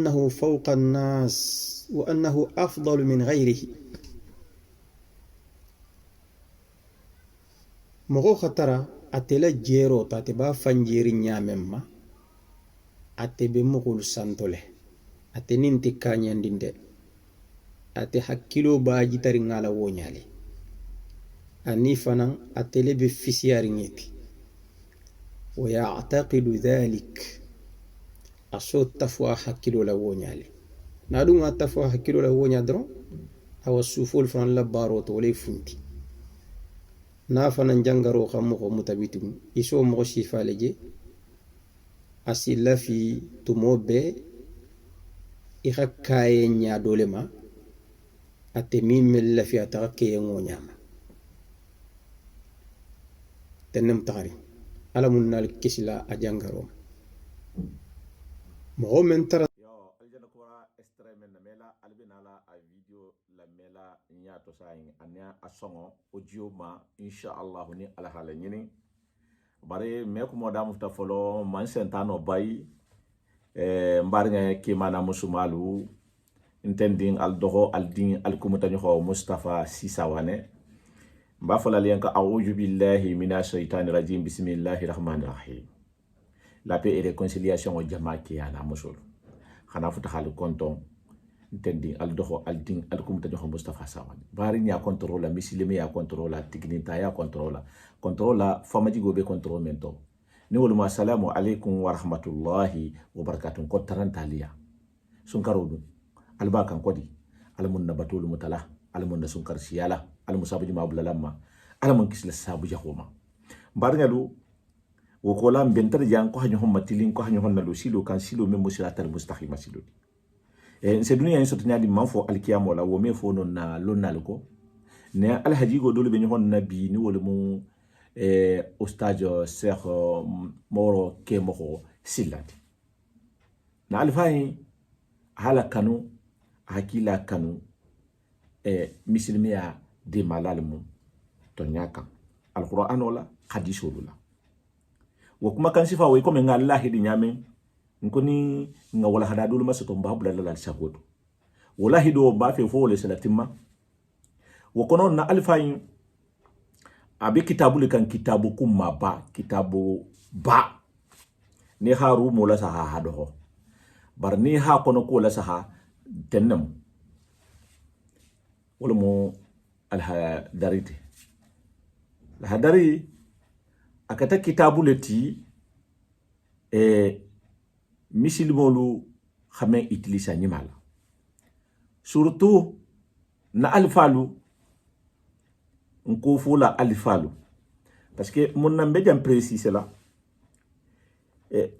أنه فوق الناس وأنه أفضل من غيره. مغو خطرة أتلا جيرو تاتبا فنجيري نيامما أتبي مغول سانتولي أتنين تكانيان ديندي أتي حكيلو باجي تارين على وونيالي أني فنان أتلي بفسياري نيتي ويعتقد ذلك أصو تفوا حكيلو لوونيالي نادو تفوا حكيلو لوونيا درون أو السوفول فان لبارو تولي فنتي نافنا جانغارو خمو متبيتم يسو مغشي فالجي أسيلا في تموبي إخا كاين يا دولما أتميم ملا في أتغكي يمونياما تنم تغري على من الكسلا أجانغارو مغو من ترى mela nyato sayin anya asongo audio ma insha Allah ni alahala nyini bare me ko moda mufta folo man sentano bay mbarnga ki mana musumalu intending al doho al din al kumutani ho Mustafa Sisawane mba fala lianka a'udhu billahi minash shaitani rajim bismillahir rahmanir rahim. La paix et réconciliation au jama ki yana musul khana futa khal konton intendi al doho al din al kumutani ho Mustafa Sawane bari nya contrôle misilime ya contrôle tignita ya contrôle famaji gobe contrôle mento ni wol assalamu alaikum wa rahmatullahi wa barakatuh ko tarantaliya sun karodu alba kan kodi almun nabatul mutala almun sunkar siyala almusabu ma bulalamma almun kisla sabu jahoma barngalu wo ko lam bentar jang ko hanyo homma tilin ko hanyo honna lo silo kan silo mem musiratal mustaqima silo se dunia en sotnya di manfo alkiyamo la wo me fo non na lonnal ko ne alhaji go dole be ni honna bi ni wol mu ustaj Cheikh Moro Kemoko Silati na alfahi hala kanu hakila kanu misilmiya de malalmu to nyaka alquran wala hadith wala wo kuma kan sifa way ko men Allah di nyame ngoni nga wala hada dulu masato mbabula la sagodo wala hido ba fe fo le salatimma wo kono na alfahi abi kitabu kan kitabu kumma ba kitabu ba ni haru mola saha hado bar ni ha kono ko la saha tennam wala mo alhadarite alhadari akata kitabu leti misilmolu xamé utilisa nyimala surtout na alfalu nko fula alifalu parce que mon nambe jam précis là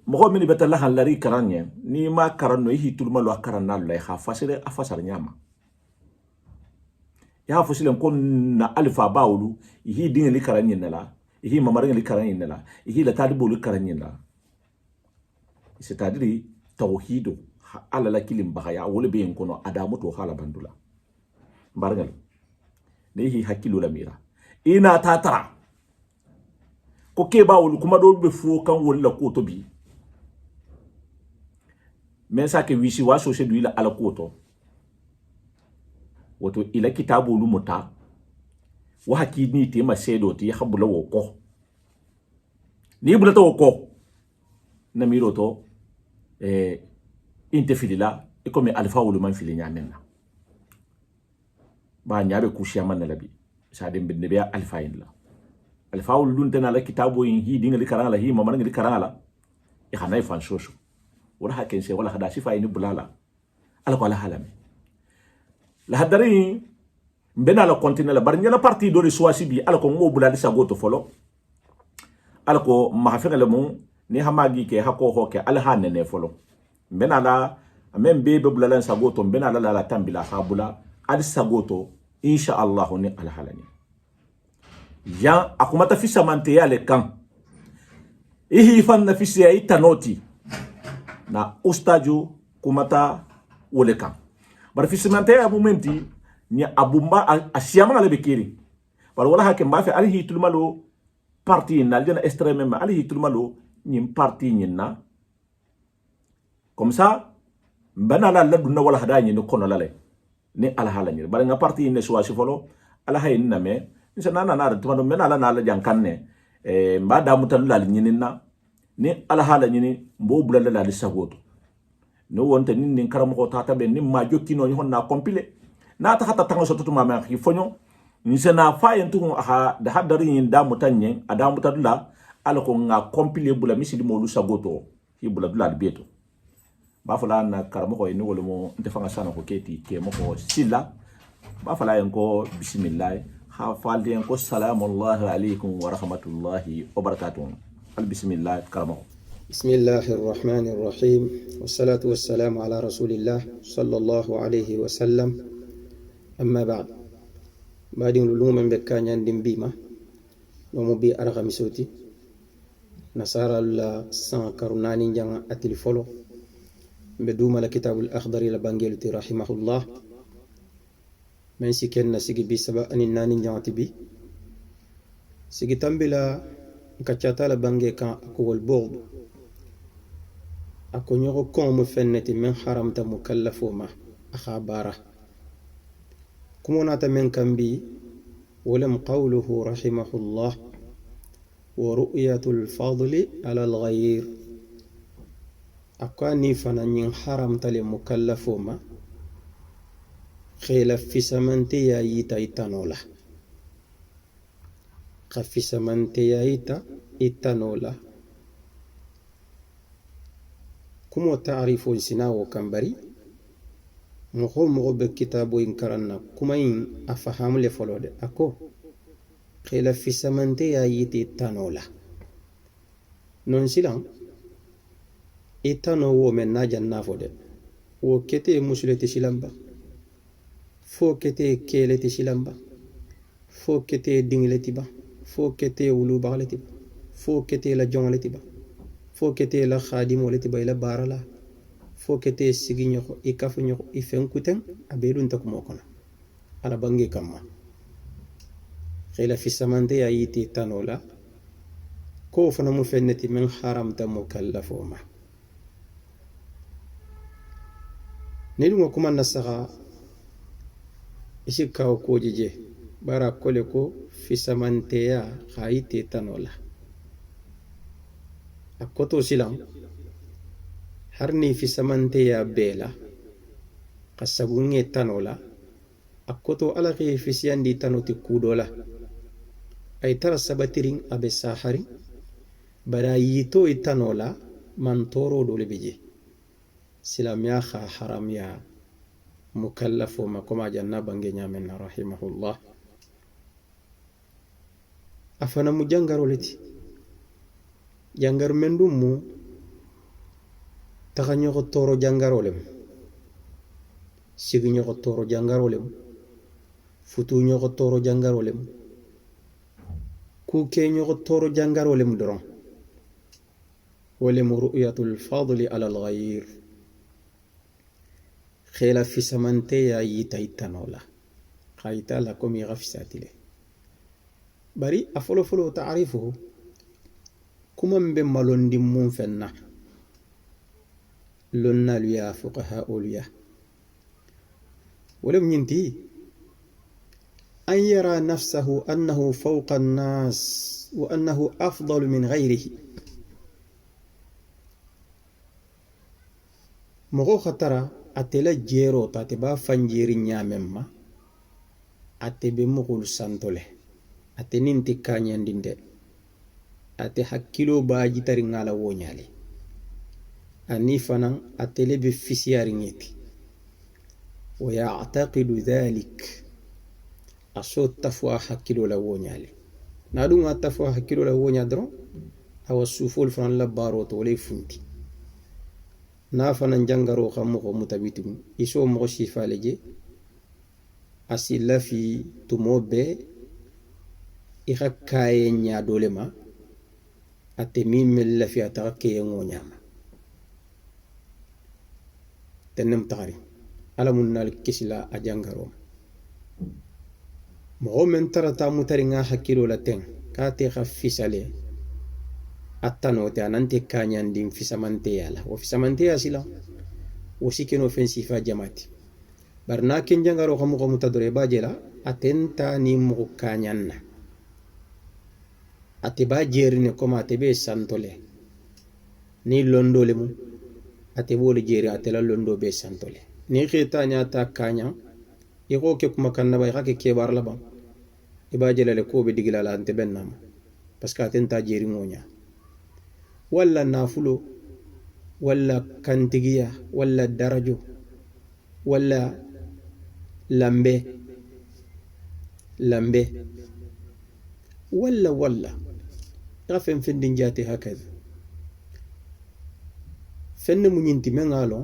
mo mini beta la halari karanye ni ma karano hi tulma lo karana la ha fasire afasar nyama ya fasile ko na alfa baulu hi dinga li karanye nala hi mamare li karanye nala hi la tadibo li karanye nala c'est-à-dire tawhidu ala la kilim bahaya wala be en kono adamu to hala bandula bargal nehi hakilu la mira ina tatara ko ke ba wol kuma do be fo kan wala ko to bi men sa ke wisi wa so sedu ila ala ko to woto ila kitabu lu muta wa hakini te ma sedo ti habula wo ko ni bulata wo ko na miro to inte filila e comme alfa wol man fili nyamenna ba nyaabe kushia man labi sa dem be be alfa yin la alfa wol dun tana la kitabo yin hi dinga li karala hi mamana ngi karala e xanay fan soso wala haken se wala hada sifa yin bulala ala ko ala halame la hadari mbena la continue la bar nyana parti do le swasi bi ala ko ngo bulala sa goto folo ala ko ma fa le mon ni hamagi ke hako hoke ala hanene folo mbena la même bebe bulala sa goto mbena la tambila habula adi sagoto insha Allah ni alhalani ya akumata fisa mante yale kan ihi fan na fisa ya itanoti na ustaju kumata wole kan bar fisa mante ya momenti ni abumba asiyama ngale bekiri bar wala hake mbafe alihi tulmalo parti na aljana extrêmement alihi tulmalo ni parti ni na comme ça mbana la dunna wala hada ni kono lale ni ala hala ni bari nga parti ne suwasi folo ala hay na me nsa nana na tumano mena ala na la jankanne mba da mutan la nyinina ni ala hala nyini mbo bulala la sagoto no wonte nin karamo ko tata be ni ma jokkino ni honna compile na ta hata tango soto ma ma fonyo nsa na fa yentu ha da hadari yin da mutanye ada mutadula ala ko nga compile bula misili mo lu sagoto hi bula dula beto ba fala na karamo ko ni wolo mo ndefanga sana ko keti ke mo ko sila ba fala en ko bismillah ha falde en ko salamu alaykum wa rahmatullahi wa barakatuh al bismillah karamo بسم الله الرحمن الرحيم والصلاة والسلام على رسول الله صلى الله عليه وسلم أما بعد بعدين لوم من بكان يندم بيما نوم بي أرغم سوتي نصارى الله سان كرناني جانا أتلفولو بدوما لكتاب الأخضر لبانجيلتي رحمه الله من سيكن نسيكي بي سبا أني ناني جانا تبي سيكي تنبلا كتشاتا لبانجي كان أكو البغض أكو نيغو كون مفنتي من حرمت مكلفو ما أخابارة كمونات من كان بي ولم قوله رحمه الله ورؤية الفضل على الغير أكواني فنان حرمت لمكلفو ما خيلف في سمنتي يايتا إتانولا خفي سمنتي يايتا إتانولا كم تعرفون سناو كمبري مخو بكتابو إنكرنا كما إن أفهم لفلود أكو خيلا في سمنتي يايتي تانولا نون سيلان إتانو من ناجا نافود وكتي مسلتي شلمبا فو كتي كيلتي شلمبا فو كتي دينلتي با فو كتي ولو بالتي با فو كتي لا جونلتي با fo kete la khadimo leti bay la barala fo kete sigi ñoko i kafu ñoko i fenkuten abedun takumo kono ala bangi kamma khila fi samante ya yiti tanola ko fana mu fenneti min haramta mukallafo ma nidu kuma nasaga isi kaw ko jije bara kole ko fi samante ya khayiti tanola akoto silang harni fi samante ya bela kasabunge tanola akoto alaki fi siyandi tanoti kudola ay tara sabatiring abe sahari bara yito itanola mantoro dole beje silam ya kha haram ya mukallafo makoma janna bange nyamen rahimahullah afana mujangaro leti jangar mendum mu taxaño ko toro jangarolem sigiño ko toro jangarolem futuño ko toro jangarolem kukeño ko toro jangarolem doron ولم رؤية الفضل على الغير خيلا في سمنتي يا يتايتانولا خايتا لكم يغفساتي له بري أفلو فلو تعرفه كمن بمالون دي منفنا لنا ليا فقهاء ليا ولم ينتهي أن يرى نفسه أنه فوق الناس وأنه أفضل من غيره مغو خطرة أتلا جيرو تاتبا فنجيري نيامما أتبي مغول سانتولي أتنين تكانيان ديندي ate hakkilo baaji tari ngala wonyali ani fanan atele be fisiyari ngeti wa ya'taqidu dhalik aso tafwa hakkilo la wonyali nadu nga tafwa hakkilo la wonya dron awa suful fan la baro to le funti na fanan jangaro xam ko mutabitum iso mo sifaleje asila fi tumobe ikakaye nya dolema ate min mella fi atake ngonyama tenem tari ala munnal kisla ajangaro mo men tarata mutari nga hakilo la ten ka te khafisale attano te anante kanyan dim fisamante yala wa fisamante yasila وسكن offensive جماعتي برنا كن جنغارو خمو متدري باجلا أتنتا نيمو كانيانا أتبا جيرني كما أتبا سانتولي ni londo lemu ate bole jeri atela londo be santole ni khita nya ta kanya iko ke kuma kanna bay khake ke bar laban iba jelale ko be digila la ante bennam parce que atenta jeri ngonya walla nafulo walla kantigiya walla darajo walla lambe walla غافن فندين جاتي هكذا فن منينتي منالو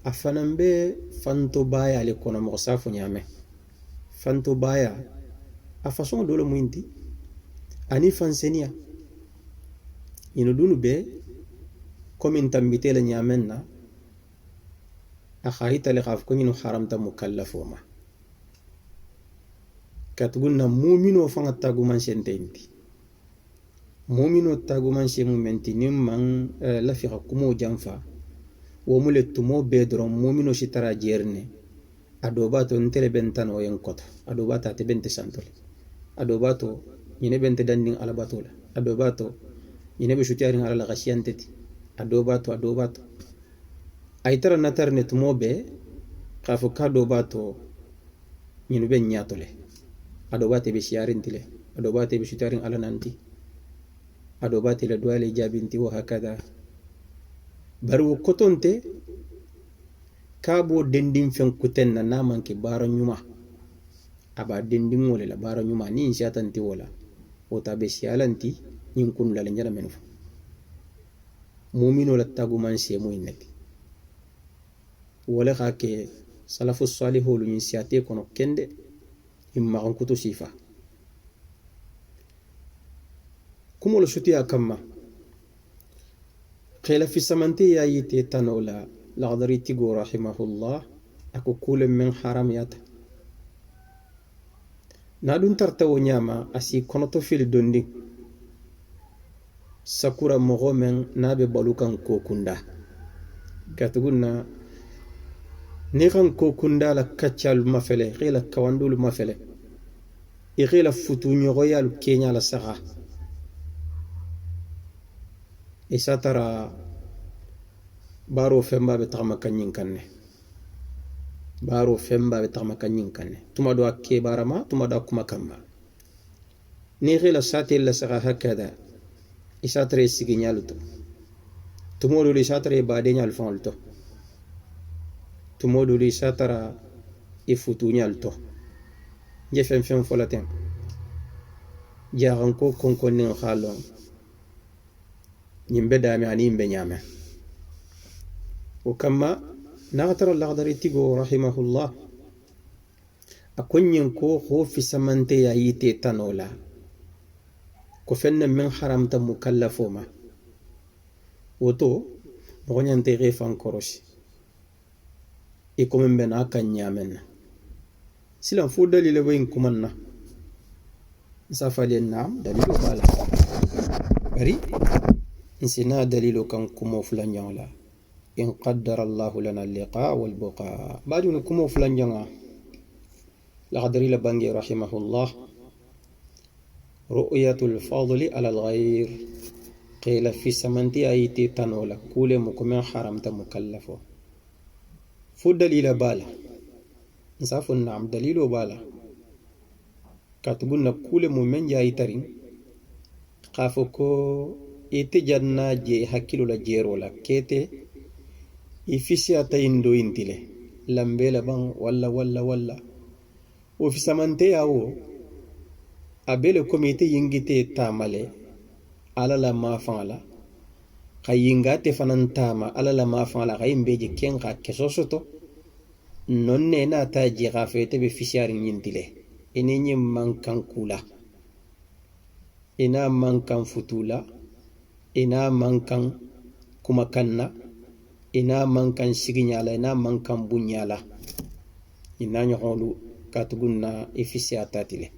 أفنان بي فانتو بايا لكونا مغصافو نيامي فانتو بايا أفاسون دولو منينتي أني فانسينيا ينودونو بي كومين تنبيتي لنيامنا أخايتا لغافكو ينو حرمتا مكلفو ما كاتقولنا مومينو فانتاقو منشنتينتي مومينو تاغو مانشي مومنتي نيمان لا فيغا كومو جانفا ومولي تومو بيدرو مومينو شترا جيرني ادوباتو نتري بنتانو ينكوت ادوباتا تي بنت سانتول ادوباتو ني بنت داندين على باتولا ادوباتو ني بشوتيارين على الغشيانتي ادوباتو اي ترى نترني تومو بي كافو كادوباتو ني بن نياتولي ادوباتي بشيارينتي ادوباتي بشوتيارين على نانتي adobati la duale jabinti wa hakada baru kotonte kabo dendin fen kuten na naman ke bara nyuma aba dendin wala la bara nyuma ni inshatanti wala wota be sialanti nin kun la njana menfu mu'minu la tagu man se mu innati wala khake salafu salihu lu insiate kono kende imma kan kutu sifa كمول شتيا كما قيل في سمنتي يايتي تنولا لغدري تيغو رحمه الله أكو كل من حراميات نادون ترتو نياما أسي كونتو فيل دوندي ساكورا مغو من نابي بالوكان كوكوندا كاتقولنا نيغان كوكوندا لكاتشال مافلي غيلا كواندول مافلي إغيلا فتوني غيال كينيا لسغا إساترا بارو فمبا بتغما كنين كنه بارو فمبا بتغما كنين كنه تما دو أكي بارما تما دو أكما كما نيغي لساتي لسغا هكذا إساتري سيغنيالتو تمودو لإساتري بادين الفانلتو تمودو لإساترا إفوتونيالتو جفن فن فلاتين جاغنكو كونكونين خالون يمبي دامي عني يمبي نيامي وكما نغتر اللغدري تيغو رحمه الله أكون ينكو خو في سمنتي يايتي تنولا كفن من حرمت مكلفوما وتو بغني انتي غيفان كروشي إكو من بنا كان نيامن سلام فو دليل وين كمنا نسافة نعم دليل بالا بري إنسنا دليل كان كمو فلان يولا إن قدر الله لنا اللقاء والبقاء بعدون كمو فلان يولا لقدر لبنجي رحمه الله رؤية الفضل على الغير قيل في سمنتي أيتي تنولا كل مكمن حرمت مكلفه فو دليل بالا نسافو نعم دليل بالا كاتبون كل مؤمن جاي ترين قافوكو ite janna je hakkilo la jero la kete ifisi ata indo intile lambe la ban walla ofisamante yawo abele komite yingite tamale ala la mafala kayingate fanan tama ala la mafala kayimbeje kenga kesosoto nonne na ta je gafete be fisiari nyintile enenye mankan kula ina mankan futula ina mankan kuma kanna ina mankan siginyala ina mankan bunyala ina nyolu katugunna efisi atatile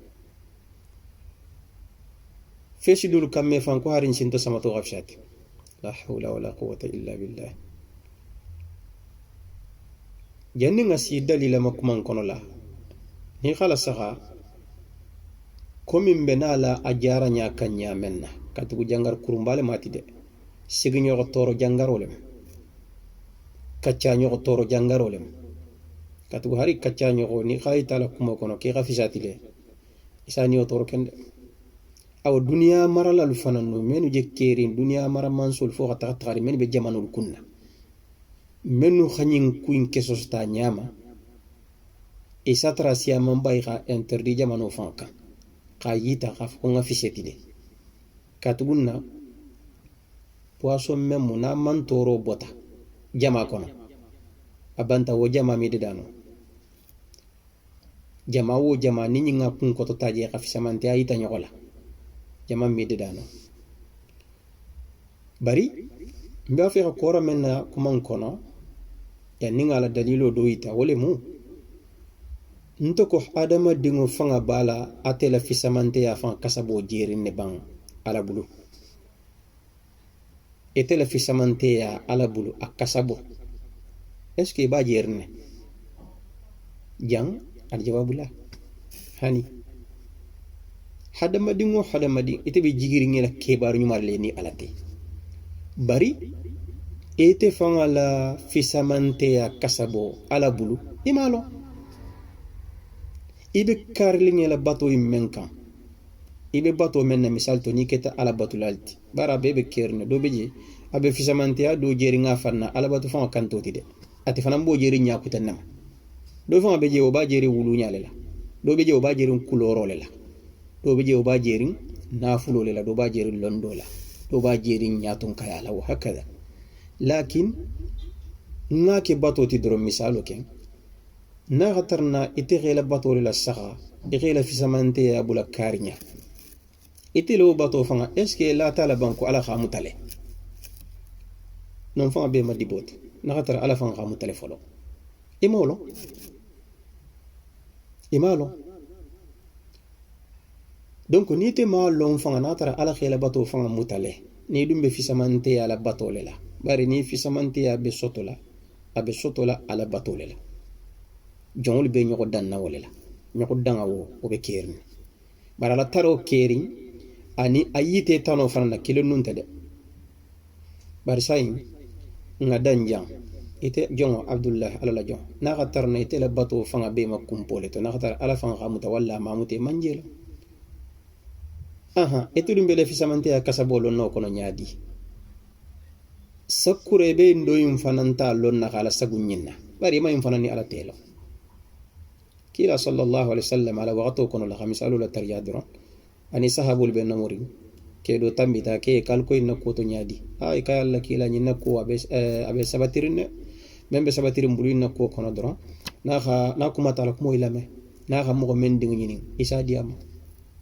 feshi dul kamme fan ko harin sinto samato gafshati la hawla wala quwwata illa billah janni nga si dalila makuman kono la ni khala saha komin benala a jara nya kan nya menna katugu jangar kurumbale mati de sigi ñoxo toro jangarolem kacca ñoxo toro jangarolem katugu hari kacca ñoxo ni xayi tala kuma kono ki xa fisatile isa niyo toro kende awa duniya maralalu fananno menu je kerin duniya mara mansol fo xa taxa taxari menu be jamanol kunna menu xañin kuin kesosta ñama isa tara siyaman bay xa interdit jamano fan kan xa yita xa fo nga fisetide katugunna poisson memu na man toro bota jama kono abanta wo jama mi dedano jama wo jama ni nga kun ko to taje ka fisamante ayita nyola jama mi dedano bari mba fe ko ra menna kuman kono ya ninga la dalilo do ita wole mu nto ko adama dingo fanga bala atela fisamante ya fan kasabo jeri ne bang ala bulu ete la fisamante ya ala bulu akasabo est-ce que ba jerne jang al jawabu la hani hadama dingo ite be jigiri ngela kebaru nyumar le ni alate bari ete fanga la fisamante ya kasabo ala bulu imalo ibe karli ngela bato immenkan ibe bato menna misal to ni keta ala batulalti bara bebe kerne do beje abe fisamantia do jeri nga fanna ala batu fa kanto tide ati fana mbo jeri nya kutanam do fa beje o ba jeri wulu nyale la do beje o ba jeri kuloro le la do beje o ba jeri nafulo le la do ba jeri londo la do ba jeri nyatun kaya la wa hakada lakin ngake bato ti dro misalo ken na khatarna ite khela bato la saha khela fisamantia abula karinya ite lo bato fanga est-ce que la tala banko ala khamu tale non fanga be madibot na khatara ala fanga khamu tale folo imalo donc ni te ma lon fanga na tara ala khela bato fanga mutale ni dumbe fisamante ala bato lela bari ni fisamante abe sotola ala bato lela jongol be nyoko danna wolela nyoko danga wo o be kerni bara la taro kerin ani ayite tano fana kilo nunta de bari sayin nga danjang ite jongo abdullah ala jong na khatar na ite la bato fanga be makum pole to na khatar ala fanga khamuta walla mamute manjelo aha ite dum bele fisamante ya kasabolo no kono nyaadi sakure be ndoyum fananta lon na kala sagunyina bari ma fanani ala telo kila sallallahu alaihi wasallam ala waqto kono la khamisalu la tariyadron ani sahabul be namurin ke do tambita ke kalko inna ko to nyaadi ay kay alla kila nyina ko abe sabatirin membe sabatirin bulu inna ko kono dron na kuma tala ko ilame na ga mo men dingu nyini isa diam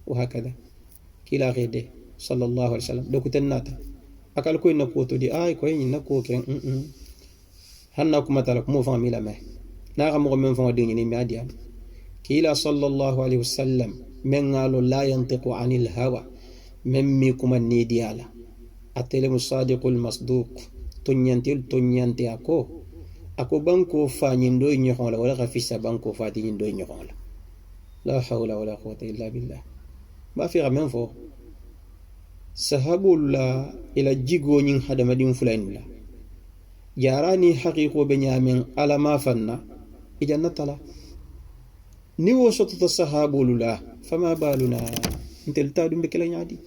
wa hakada kila gede sallallahu alaihi wasallam do ko tennata akal ko inna ko to di ay ko nyina ko ken hanna kuma tala ko mo fa mi lame na ga mo men fa dingu nyini mi adiam kila sallallahu alaihi wasallam men ngalo la yantiqu anil hawa men mi kuma ni diala atele musadiqul masduq tunyanti ako banko fa nyindo nyoxola wala khafisa banko fa ti nyindo nyoxola la hawla wala quwwata illa billah ba fi gamen fo sahabul la ila jigo nyin hadama dim fulain la jarani haqiqo be nyamen ala ma fanna ijannatala ni wo soto sahabul la fama baluna intel tadum be kala nyaadi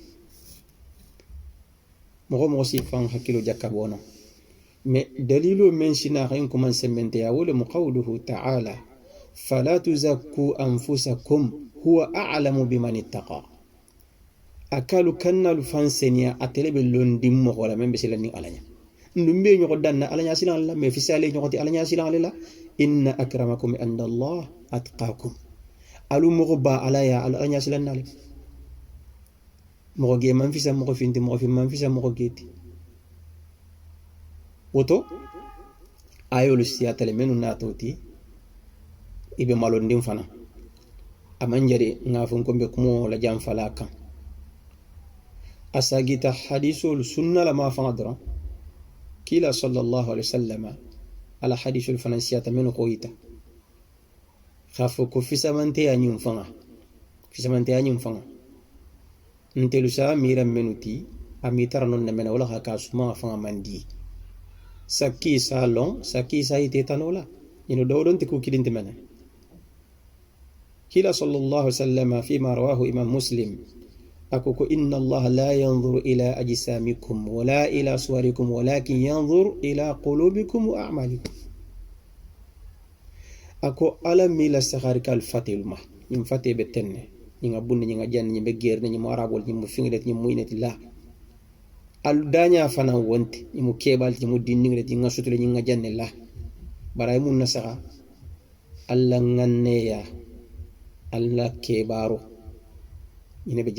mo si fan hakilo jakka bono me dalilu men sina khayn kuma semente ya wala muqawluhu ta'ala fala tuzakku anfusakum huwa a'lamu biman ittaqa akalu kanna lu fansenia atelebe londim mo wala membe silani alanya ndumbe nyoko danna alanya silan la me fisale nyoko ti alanya silan la inna akramakum indallahi atqakum alu mo ba alaya alanya silan nale mo ge man fisa mo finti mo fi man fisa mo geti woto ayolu siyatale menu natoti ibe malondim fana amanjari ngafun ko be kumo la jam fala kan asagita hadisul sunna la ma fadra kila sallallahu alaihi wasallam ala hadisul fanansiyata men ko yita khafo ko fisamante ya nyum fanga ntelu sa mira menuti amitara non mena wala ka suma fanga mandi sakki salon sakki saite tanola ino dawdon te ko kidinte mena kila sallallahu alaihi wasallam fima rawahu imam muslim akoko inna allaha la yanzuru ila ajsamikum wala ila suwarikum walakin yanzur ila qulubikum wa a'malikum ako ala mila sakharikal fatilma nim fate be tenne ñinga bunni ñinga janni ñimbe gerne ñimo arabol ñimo fingret ñimo ineti la al daña fana wonti ñimo kebal ñimo dinningret ñinga sutule ñinga janne la baray mun na saxa alla nganneya alla kebaro ñine be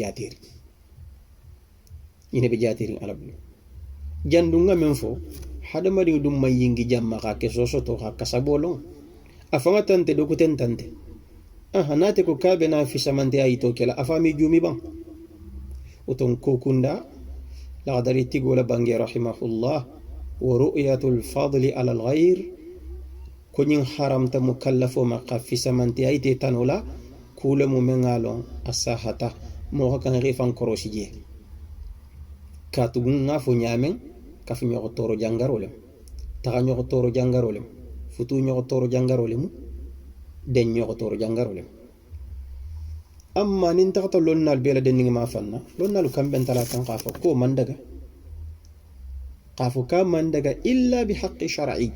jatiri alablu jandunga men fo hadamari dum mayingi jamma ka ke sosoto ka kasabolo afanga tante dokuten tante hanate ko kabe na fisamante ay to kala afami jumi bang uton kokunda la dari tigola bangi rahimahullah wa ru'yatul fadli ala al-ghayr kunyin haramta mukallafo maqa fisamante ay te tanola kula mu mengalon asahata mo kan refan korosije katugun ngafo nyamen kafu nyoko toro jangarole taga nyoko toro jangarole futu nyoko toro jangarole mu den ñoko toro jangarole amma nin taxata lonnal bela den ngi ma fanna lonnalu kamben tala kan qafa ko mandaga qafu ka mandaga illa bi haqqi shar'i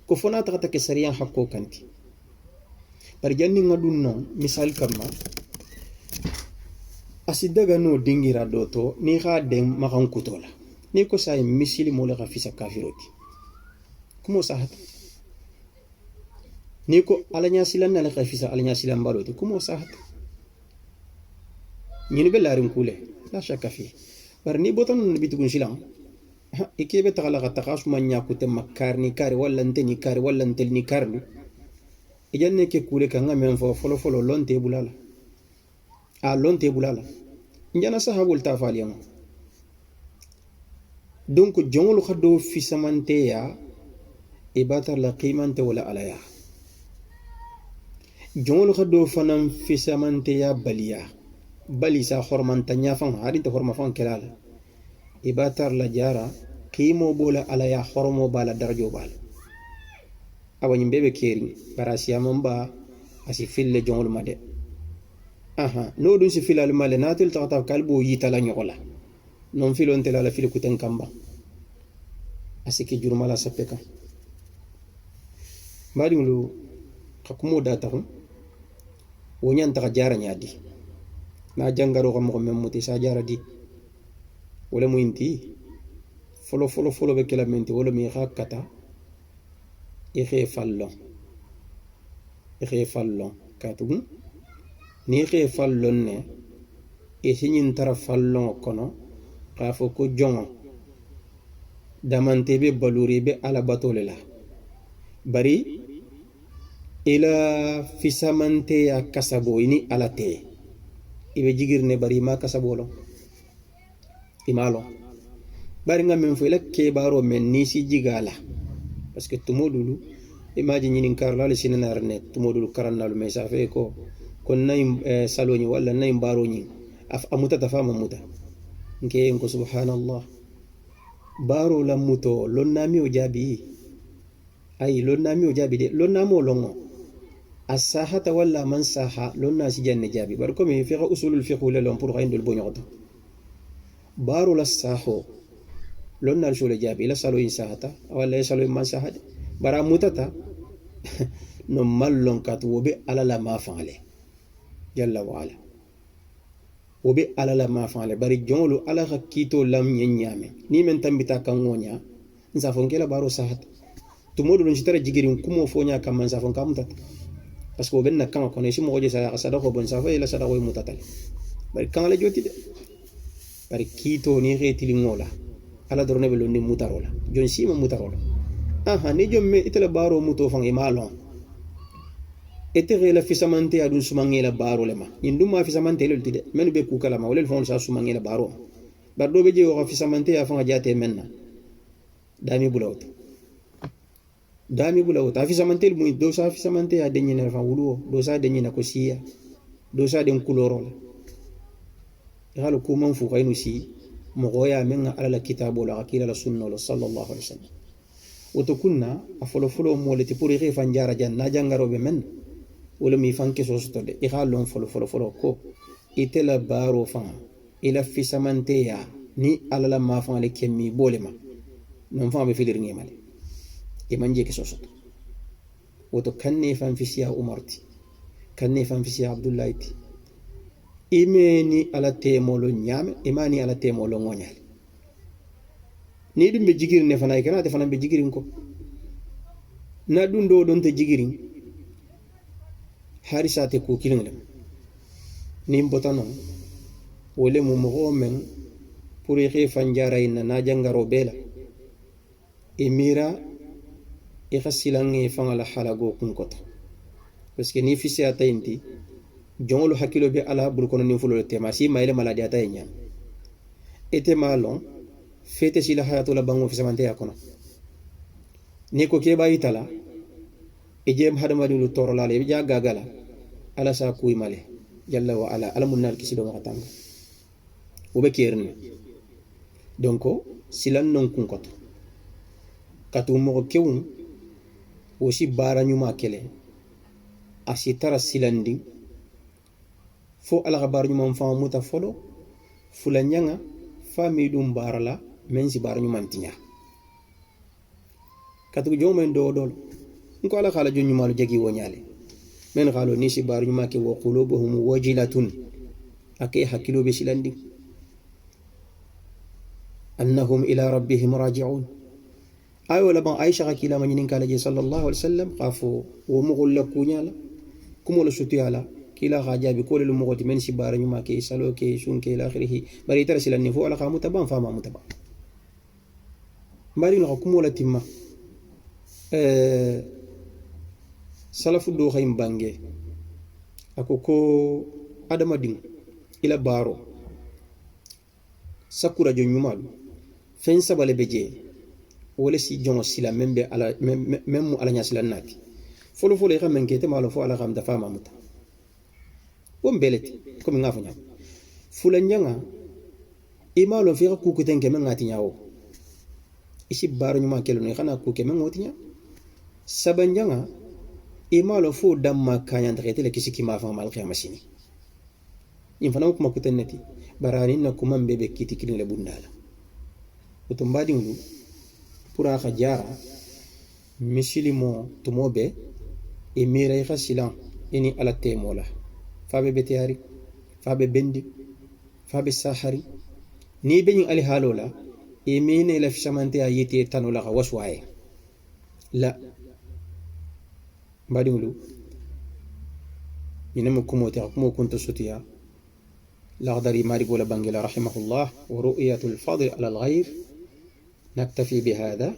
ko fona taxata ke sariyan hakko kanti par janni ngadun non misal kamma asidaga no dingira doto ni xa den makan kutola ni ko say misili mo la fisa kafiroti kumo sahata ni ko alanya silan na la fisa alanya silan baloti kumo sahata ñini be larin kule la shakka fi bar ni boton no bitugun silan ikebe tagala ka takasuma nyakute makarni kare walla nteni kare walla ntelni karlu ijanne ke kule kan ngamen fo folo folo lonte bulala lonte bulala njana sahabul tafaliyan donc jongolu khado fi samante ya ibatar la qimante wala alaya jongolu khado fanam fi samante ya baliya bali sa hormanta nyafan hadita horma fan kelala ibatar la jara qimo bola alaya hormo bala darajo bala awani bebe keri barasiya mamba asi fille jongolu made no dun si filal male natul tata kalbo yita la nyola non filon tela la fil kuten kamba asiki jurmala sapeka mbadi ngulu kakumo data ko wonyan ta jara nyadi na jangaro ko mo memuti sa jara di wala mo inti folo be kelamenti wala mi hakata ikhe fallon katugun ni xe fallon ne e sinin tara fallon kono ka fo ko jongo damante be baluri be ala batole la bari ila fisamante ya kasabo ini ala te ibe jigirne bari ma kasabo lo imalo bari ngam fo ila ke baro men ni si jigala parce que tumodulu imagine ni karla le sinarne tumodulu karannalu me sa fe ko kon nay saloni wala nay baroni amuta tafama muta nke en ko subhanallah baro la muto lonnami o jabi ay lonnami o jabi de lonnamo longo as-sahata wala man saha lonna si janne jabi bar ko mi fi usulul fiqh la lon pour indul bonyoto baro la saho lonna shule jabi la salo sahata wala salo man sahade bara mutata no mallon kat wobe ala la ma faale jalla wa ala wobe ala la ma faale bari jongolu ala hakito lam nyanyame ni men tambita kan wonya nsa fonkela baro sahata tumodo non sitara jigirin kumo fonya kam man sa fon kam mutata parce que ben nakama kono si mo je sa sadako bon sa fa ila sadako mutata bari kan la joti de bari kito ni retili ngola ala dorone be lonni mutarola jon si mo mutarola ni jomme itela baro muto fang imalon ete la fisamante adun sumangela baro lema indum ma fisamante lel tide men be ku kala ma wala fon sa sumangela baro bardo be je o fisamante ya fanga jate menna dami bulawt dami bula o ta fi samantel mu do sa fi samante ya denyi na fa wuluo do sa denyi na ko siya do sa den kuloro la halu ko man fu kaynu si mo goya men ala la kitabo la akila la sunna sallallahu alaihi wasallam woto kunna a folo folo mo le ti pour re fan jara janna jangaro be men wala mi fanke so so de lon folo ko itela baro fan ila fi samante ya ni ala la ma fan le kemmi bolema non fa be filir ngemale e manje ke so so woto kanne fan fi siya umarti kanne fan fi siya abdullahi ti imeni ala temolo nyame imani ala temolo ngonyale ni dum be jigiri ne fana kana te fana be jigirin ko na dum do don te jigirin harisa te ko kilin lem ni mbotano wole mu mo men pour y fanjara inna na jangaro bela emira e khasilange fangala halago kun koto parce que ni fisi atayinti jongolo hakilo be ala bul kono ni fulo tema si mayle maladi ataynya ete malon fete sila hayatu la bango fi samante yakono ni ko ke bayi tala e jem hadama lu torola le ja gagala ala sa kuy male jalla wa ala alamunal kisido makatanga ube kerne donc silan non kun koto katu mo kewun o si bara nyuma kele asitara silandi fo ala gabar nyuma mfa muta folo fulanyanga fami dum barala men si bara nyuma ntinya katu jomen do dol ko ala khala jonyu malu jagi wonyale men khalo ni si bara nyuma ke wa qulubuhum wajilatun akay hakilo be silandi annahum ila rabbihim raji'un ayo laba aisha kila manyin kala je sallallahu alaihi wasallam qafu wa mughul lakunyala kumo la sutiyala kila khajabi ko le mugoti men si bara nyuma ke salo ke sunke ila akhirih bari tarsil an fu ala qamu taban fa ma mutaba bari no kumo la timma salafu do khaym bange akoko adama ding ila baro sakura jo nyumalu fen sabale beje wala si jongo sila membe ala memmu ala nyasila nati folo folo e men kete malo fo ala kam da fama muta won beleti ko mi ngafa nyam fula nyanga e malo fi ku ku tenke men ngati nyawo isi baro nyuma kelo ne khana ku ke men ngoti nya sabanyanga e malo fo damma kanya ndrete le kisiki ma fa mal qiyamasini infana ko makutennati barani na kuma mbebe kiti kilin le bundala utumbadi ngu pura khajara misilimo tumobe e mira e khasilan ini ala temola fabe betiari fabe bendi fabe sahari ni benin ali halola e mine la fishamante ayete tanola waswaye la mbadi ngu ينمو كمو كنت ستيا لغدري ماري بولا بانجلا رحمه الله ورؤية الفضل على الغير نكتفي بهذا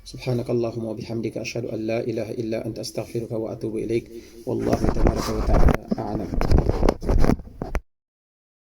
سبحانك اللهم وبحمدك أشهد أن لا إله إلا أنت أستغفرك وأتوب إليك والله تبارك وتعالى أعلم